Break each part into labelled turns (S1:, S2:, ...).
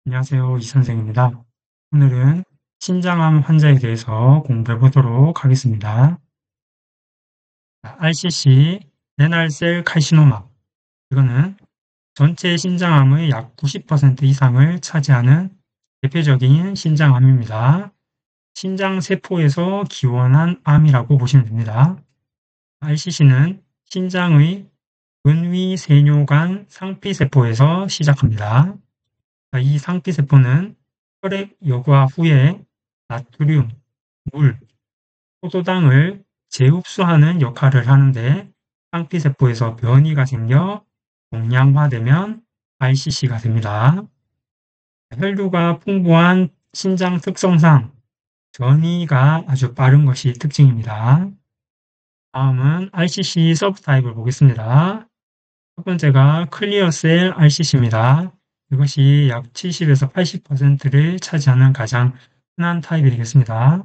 S1: 안녕하세요. 이 선생입니다. 오늘은 신장암 환자에 대해서 공부해 보도록 하겠습니다. RCC, 레날셀 카시노마. 이거는 전체 신장암의 약 90% 이상을 차지하는 대표적인 신장암입니다. 신장세포에서 기원한 암이라고 보시면 됩니다. RCC는 신장의 근위세뇨관 상피세포에서 시작합니다. 이 상피세포는 혈액 여과 후에 나트륨, 물, 포도당을 재흡수하는 역할을 하는데 상피세포에서 변이가 생겨 동양화되면 RCC가 됩니다. 혈류가 풍부한 신장 특성상 전이가 아주 빠른 것이 특징입니다. 다음은 RCC 서브타입을 보겠습니다. 첫 번째가 클리어셀 RCC입니다. 이것이 약 70에서 80%를 차지하는 가장 흔한 타입이 되겠습니다.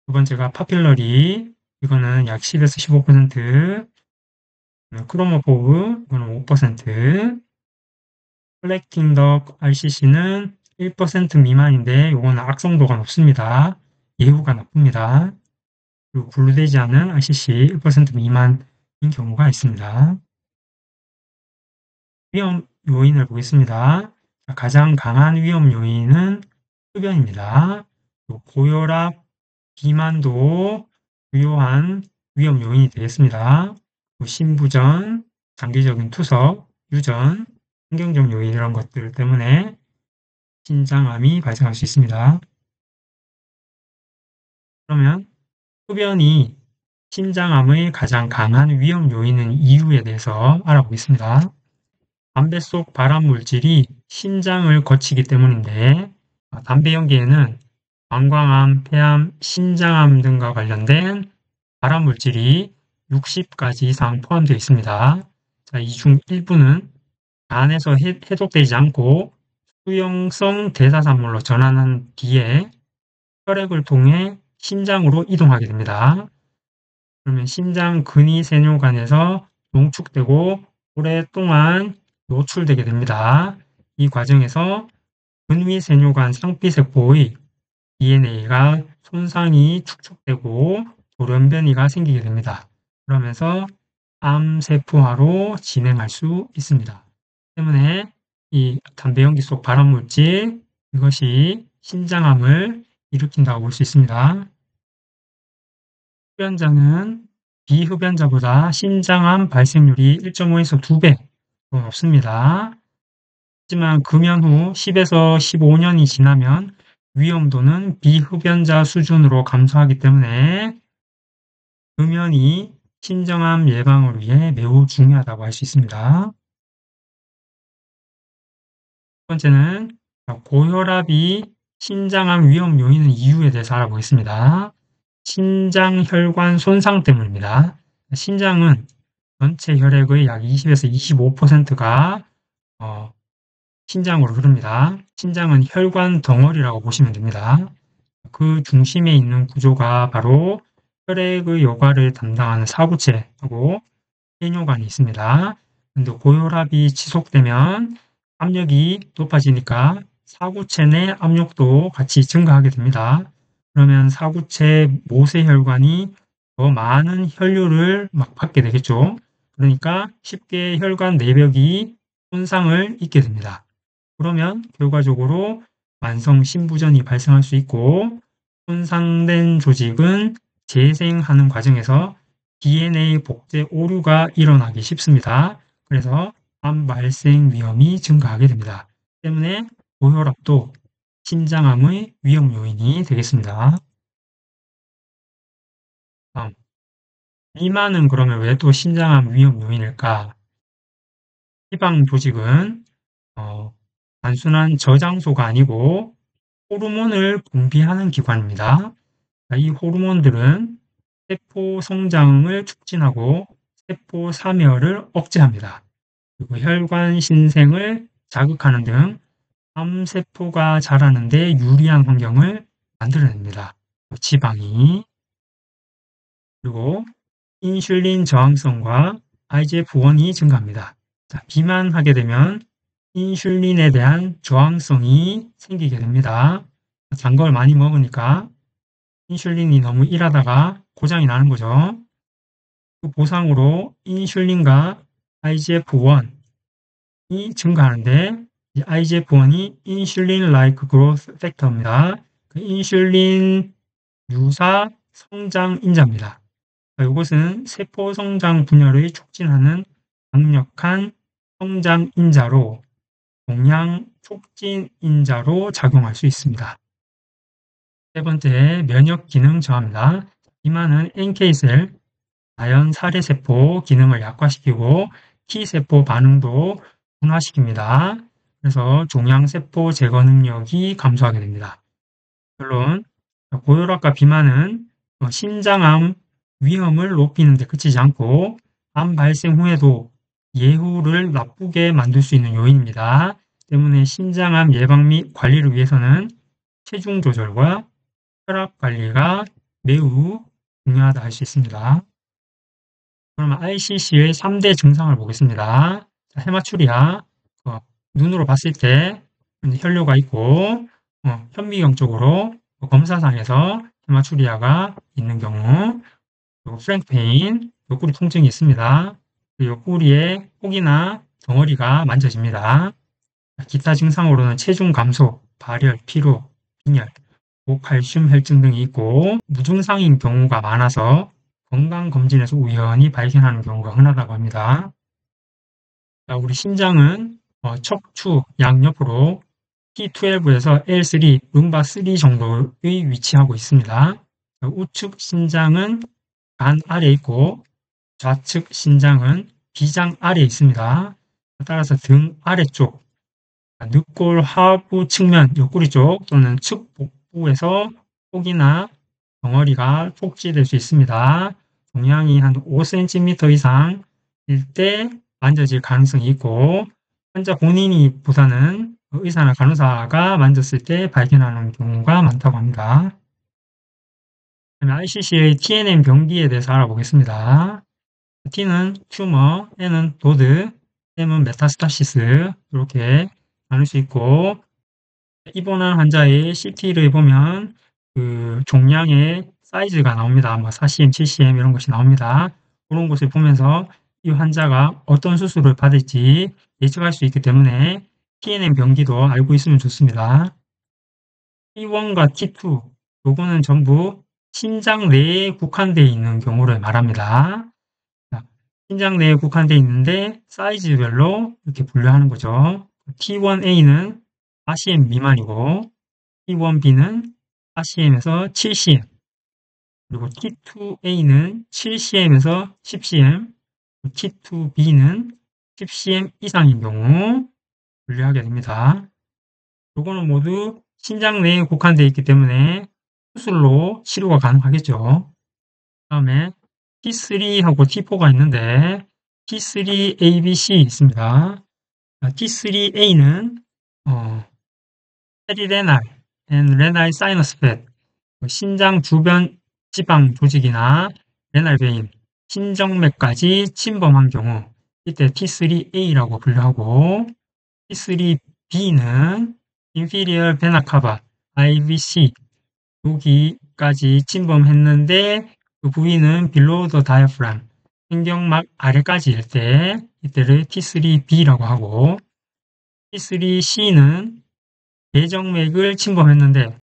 S1: 두 번째가 파필러리, 이거는 약 10에서 15%, 크로모포브, 이거는 5%, 컬렉팅 덕 RCC는 1% 미만인데 이거는 악성도가 높습니다. 예후가 나쁩니다. 그리고 분류되지 않은 RCC 1% 미만인 경우가 있습니다. 위험 요인을 보겠습니다. 가장 강한 위험 요인은 흡연입니다. 고혈압, 비만도 주요한 위험 요인이 되겠습니다. 신부전, 장기적인 투석, 유전, 환경적 요인 이런 것들 때문에 신장암이 발생할 수 있습니다. 그러면 흡연이 신장암의 가장 강한 위험 요인인 이유에 대해서 알아보겠습니다. 담배 속 발암 물질이 신장을 거치기 때문인데 담배 연기에는 방광암, 폐암, 신장암 등과 관련된 발암 물질이 60가지 이상 포함되어 있습니다. 이 중 일부는 간에서 해독되지 않고 수용성 대사산물로 전환한 뒤에 혈액을 통해 신장으로 이동하게 됩니다. 그러면 신장 근위세뇨관에서 농축되고 오랫동안 노출되게 됩니다. 이 과정에서 근위세뇨관 상피세포의 DNA가 손상이 축적되고 돌연변이가 생기게 됩니다. 그러면서 암세포화로 진행할 수 있습니다. 때문에 이 담배 연기 속 발암물질, 이것이 신장암을 일으킨다고 볼 수 있습니다. 흡연자는 비흡연자보다 신장암 발생률이 1.5에서 2배 더 높습니다. 하지만 금연 후 10에서 15년이 지나면 위험도는 비흡연자 수준으로 감소하기 때문에 금연이 신장암 예방을 위해 매우 중요하다고 할 수 있습니다. 첫 번째는 고혈압이 신장암 위험 요인의 이유에 대해서 알아보겠습니다. 신장혈관 손상 때문입니다. 신장은 전체 혈액의 약 20에서 25%가 신장으로 흐릅니다. 신장은 혈관 덩어리라고 보시면 됩니다. 그 중심에 있는 구조가 바로 혈액의 여과를 담당하는 사구체하고 세뇨관이 있습니다. 근데 고혈압이 지속되면 압력이 높아지니까 사구체 내 압력도 같이 증가하게 됩니다. 그러면 사구체 모세혈관이 더 많은 혈류를 막 받게 되겠죠. 그러니까 쉽게 혈관 내벽이 손상을 입게 됩니다. 그러면 결과적으로 만성 신부전이 발생할 수 있고 손상된 조직은 재생하는 과정에서 DNA 복제 오류가 일어나기 쉽습니다. 그래서 암 발생 위험이 증가하게 됩니다. 때문에 고혈압도 신장암의 위험 요인이 되겠습니다. 다음, 비만은 그러면 왜 또 신장암 위험 요인일까? 지방 조직은 단순한 저장소가 아니고 호르몬을 분비하는 기관입니다. 이 호르몬들은 세포 성장을 촉진하고 세포 사멸을 억제합니다. 그리고 혈관 신생을 자극하는 등 암세포가 자라는 데 유리한 환경을 만들어냅니다. 지방이. 그리고 인슐린 저항성과 IGF-1이 증가합니다. 비만하게 되면 인슐린에 대한 저항성이 생기게 됩니다. 단 걸 많이 먹으니까 인슐린이 너무 일하다가 고장이 나는 거죠. 그 보상으로 인슐린과 IGF-1이 증가하는데 IGF-1이 인슐린 like growth factor입니다. 그 인슐린 유사 성장 인자입니다. 이것은 세포 성장 분열을 촉진하는 강력한 성장 인자로 종양 촉진 인자로 작용할 수 있습니다. 세 번째, 면역 기능 저하입니다. 비만은 NK셀, 자연 살해세포 기능을 약화시키고 T세포 반응도 둔화시킵니다. 그래서 종양세포 제거 능력이 감소하게 됩니다. 결론, 고혈압과 비만은 신장암 위험을 높이는 데 그치지 않고 암 발생 후에도 예후를 나쁘게 만들 수 있는 요인입니다. 때문에 신장암 예방 및 관리를 위해서는 체중 조절과 혈압 관리가 매우 중요하다 할 수 있습니다. 그러면 ICC의 3대 증상을 보겠습니다. 헤마추리아, 눈으로 봤을 때 혈뇨가 있고 현미경적으로 검사상에서 헤마추리아가 있는 경우, 그리고 프랭크 페인, 옆구리 통증이 있습니다. 옆구리에 혹이나 덩어리가 만져집니다. 기타 증상으로는 체중 감소, 발열, 피로, 빈혈, 고칼슘 혈증 등이 있고 무증상인 경우가 많아서 건강검진에서 우연히 발견하는 경우가 흔하다고 합니다. 우리 심장은 척추 양옆으로 T12에서 L3, 룸바3 정도의 위치하고 있습니다. 우측 심장은 간 아래에 있고 좌측 심장은 비장 아래에 있습니다. 따라서 등 아래쪽, 늑골 하부 측면, 옆구리 쪽 또는 측 복부에서 혹이나 덩어리가 폭지될 수 있습니다. 종양이 한 5cm 이상일 때 만져질 가능성이 있고 환자 본인이 보다는 의사나 간호사가 만졌을 때 발견하는 경우가 많다고 합니다. ICC의 TNM 병기에 대해서 알아보겠습니다. T는 튜머, N은 도드, M은 메타스타시스 이렇게 나눌 수 있고 입원한 환자의 CT를 보면 그 종양의 사이즈가 나옵니다. 4cm, 7cm 이런 것이 나옵니다. 그런 것을 보면서 이 환자가 어떤 수술을 받을지 예측할 수 있기 때문에 TNM 병기도 알고 있으면 좋습니다. T1과 T2, 요거는 전부 심장 내에 국한되어 있는 경우를 말합니다. 심장 내에 국한되어 있는데 사이즈별로 이렇게 분류하는 거죠. T1A는 4cm 미만이고 T1B는 4cm에서 7cm, 그리고 T2A는 7cm에서 10cm, T2B는 10cm 이상인 경우 분류하게 됩니다. 요거는 모두 심장 내에 국한되어 있기 때문에 수술로 치료가 가능하겠죠. 그 다음에 T3하고 T4가 있는데 T3ABC 있습니다. T3A는 페리레날 and 레날 사이너스 팻, 심장 주변 지방 조직이나 레날 베인, 심정맥까지 침범한 경우 이때 T3A라고 분류하고 T3B는 inferior vena cava, IVC 여기까지 침범했는데 그 부위는 below the diaphragm, 신경막 아래까지일 때 이때를 T3B라고 하고 T3C는 대정맥을 침범했는데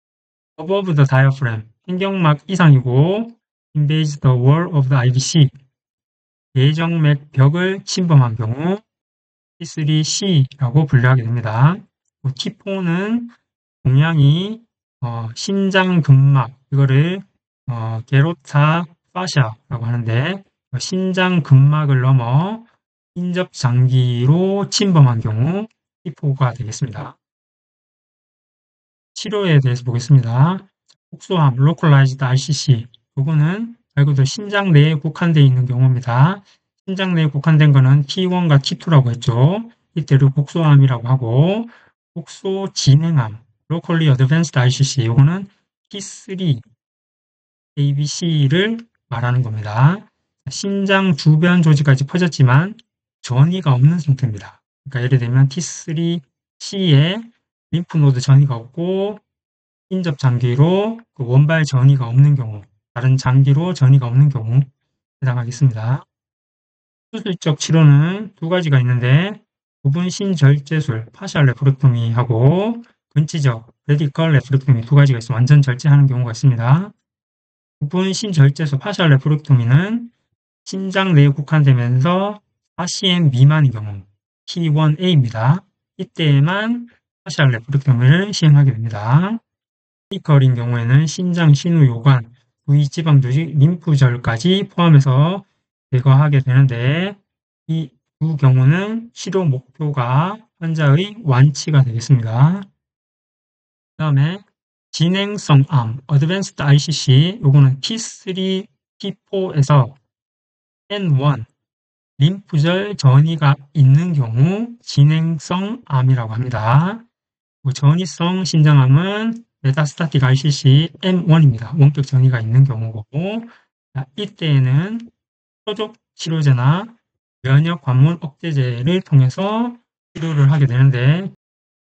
S1: above the diaphragm, 신경막 이상이고 invades the wall of the IVC, 대정맥 벽을 침범한 경우 T3C라고 분류하게 됩니다. T4는 동양이 신장근막, 이거를 게로타 파샤라고 하는데 신장근막을 넘어 인접장기로 침범한 경우 T4가 되겠습니다. 치료에 대해서 보겠습니다. 국소암, localized RCC, 이거는 말 그대로 심장 내에 국한되어 있는 경우입니다. 심장 내에 국한된 거는 T1과 T2라고 했죠. 이때를 국소암이라고 하고 국소 진행암, locally advanced RCC, 이거는 T3, ABC를 말하는 겁니다. 심장 주변 조직까지 퍼졌지만 전이가 없는 상태입니다. 그러니까 예를 들면 T3C에 림프노드 전이가 없고 인접 장기로 그 원발 전이가 없는 경우, 다른 장기로 전이가 없는 경우 해당하겠습니다. 수술적 치료는 두 가지가 있는데 부분 신절제술, 파셜 레프렉토미하고 근치적, 레디컬 레프렉토미 두 가지가 있어 완전 절제하는 경우가 있습니다. 부분 신절제술, 파셜 레프렉토미는 신장 내에 국한되면서 4cm 미만인 경우 T1A입니다. 이때에만 파셜 레프렉토미를 시행하게 됩니다. 메디컬인 경우에는 신장, 신우, 요관, 부위 지방 조직, 림프절까지 포함해서 제거하게 되는데 이 두 경우는 치료 목표가 환자의 완치가 되겠습니다. 그 다음에 진행성 암, 어드밴스드 ICC, 요거는 T3, T4에서 N1, 림프절 전이가 있는 경우 진행성 암이라고 합니다. 전이성 신장암은 메타스타틱 RCC M1입니다. 원격 전이가 있는 경우고 이때에는 표적 치료제나 면역 관문 억제제를 통해서 치료를 하게 되는데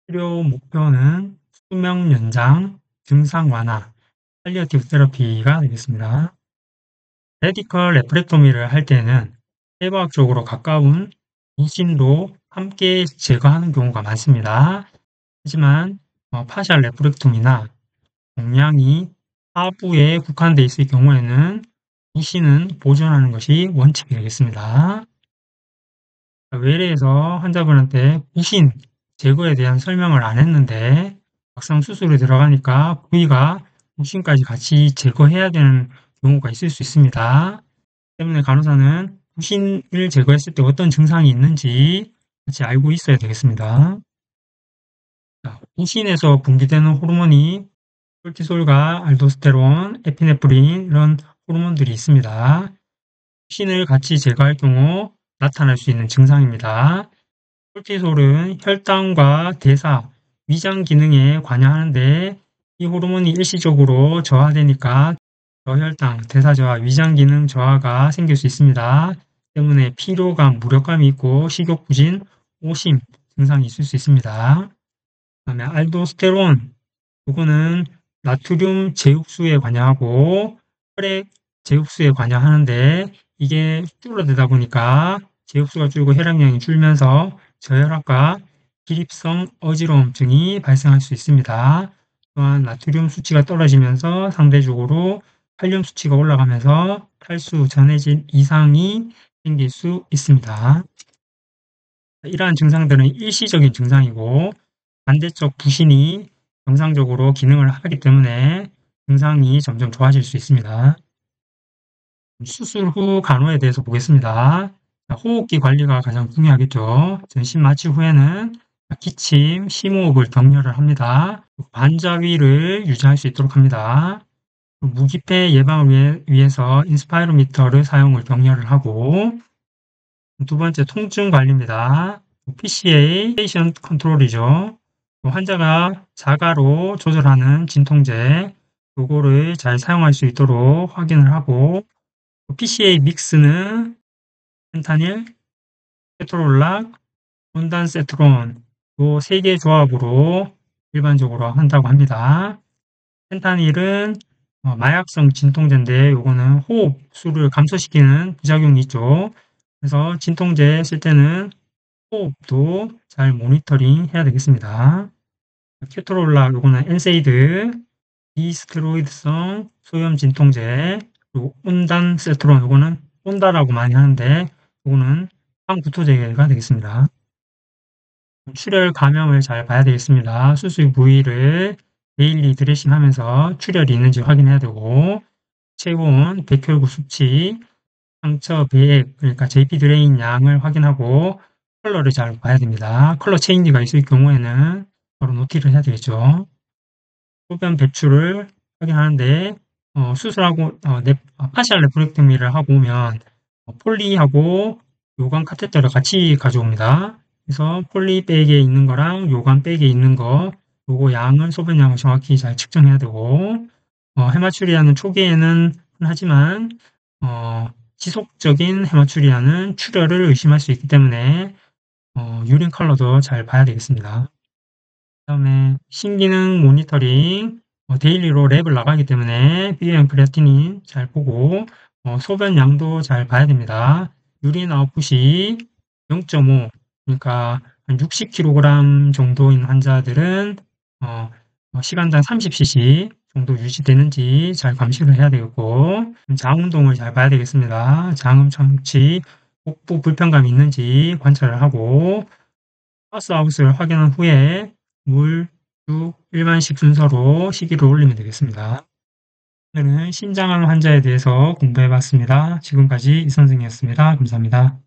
S1: 치료 목표는 수명 연장, 증상 완화, 팔리어티브 테라피가 되겠습니다. 레디컬 레프렉토미를 할 때는 해부학적으로 가까운 이신도 함께 제거하는 경우가 많습니다. 하지만 파셜 레프렉토미나 종양이 하부에 국한되어 있을 경우에는 이신은 보존하는 것이 원칙이 되겠습니다. 외래에서 환자분한테 부신 제거에 대한 설명을 안 했는데 막상 수술에 들어가니까 부위가 부신까지 같이 제거해야 되는 경우가 있을 수 있습니다. 때문에 간호사는 부신을 제거했을 때 어떤 증상이 있는지 같이 알고 있어야 되겠습니다. 부신에서 분비되는 호르몬이 코르티솔과 알도스테론, 에피네프린 이런 호르몬들이 있습니다. 부신을 같이 제거할 경우 나타날 수 있는 증상입니다. 코르티솔은 혈당과 대사, 위장 기능에 관여하는데 이 호르몬이 일시적으로 저하되니까 저혈당, 대사 저하, 위장 기능 저하가 생길 수 있습니다. 때문에 피로감, 무력감이 있고 식욕 부진, 오심 증상이 있을 수 있습니다. 그다음에 알도스테론, 이거는 나트륨 제육수에 관여하고 혈액 제육수에 관여하는데 이게 줄어들다 보니까 제육수가 줄고 혈액량이 줄면서 저혈압과 기립성 어지러움증이 발생할 수 있습니다. 또한 나트륨 수치가 떨어지면서 상대적으로 칼륨 수치가 올라가면서 탈수, 전해질 이상이 생길 수 있습니다. 이러한 증상들은 일시적인 증상이고 반대쪽 부신이 정상적으로 기능을 하기 때문에 증상이 점점 좋아질 수 있습니다. 수술 후 간호에 대해서 보겠습니다. 호흡기 관리가 가장 중요하겠죠. 전신 마취 후에는 기침, 심호흡을 격려를 합니다. 반자위를 유지할 수 있도록 합니다. 무기폐 예방을 위해서 인스파이로미터를 사용을 격려를 하고 두 번째 통증 관리입니다. PCA, 페이션트 컨트롤이죠. 환자가 자가로 조절하는 진통제 요거를 잘 사용할 수 있도록 확인을 하고 PCA 믹스는 펜타닐, 케토롤락, 온단세트론 요 3개 조합으로 일반적으로 한다고 합니다. 펜타닐은 마약성 진통제인데 요거는 호흡수를 감소시키는 부작용이 있죠. 그래서 진통제 쓸 때는 호흡도 잘 모니터링 해야 되겠습니다. 케토롤락 요거는 엔세이드, 비스테로이드성 소염 진통제, 그리고 온단세트론 요거는 온다라고 많이 하는데 요거는 항구토제가 되겠습니다. 출혈 감염을 잘 봐야 되겠습니다. 수술 부위를 데일리 드레싱 하면서 출혈이 있는지 확인해야 되고 체온, 백혈구 수치, 상처, 배액, 그러니까 JP 드레인 양을 확인하고 컬러를 잘 봐야 됩니다. 컬러 체인지가 있을 경우에는 바로 노티를 해야 되겠죠. 소변 배출을 확인하는데 수술하고 파셜 레프렉토미를 하고 오면 폴리하고 요관 카테터를 같이 가져옵니다. 그래서 폴리백에 있는 거랑 요관백에 있는 거 요거 양은 소변량을 정확히 잘 측정해야 되고 헤마추리아는 초기에는 하지만 지속적인 헤마추리아는 출혈을 의심할 수 있기 때문에 유린 컬러도 잘 봐야 되겠습니다. 그다음에 신기능 모니터링, 데일리로 랩을 나가기 때문에 BM 크레아틴인 잘 보고 소변 양도 잘 봐야 됩니다. 유린 아웃풋이 0.5, 그러니까 한 60kg 정도인 환자들은 시간당 30cc 정도 유지되는지 잘 감시를 해야 되겠고, 장 운동을 잘 봐야 되겠습니다. 장음 청취, 복부 불편감이 있는지 관찰을 하고, 파스아웃을 확인한 후에 물, 육, 일반식 순서로 시기를 올리면 되겠습니다. 오늘은 신장암 환자에 대해서 공부해 봤습니다. 지금까지 이 선생이었습니다. 감사합니다.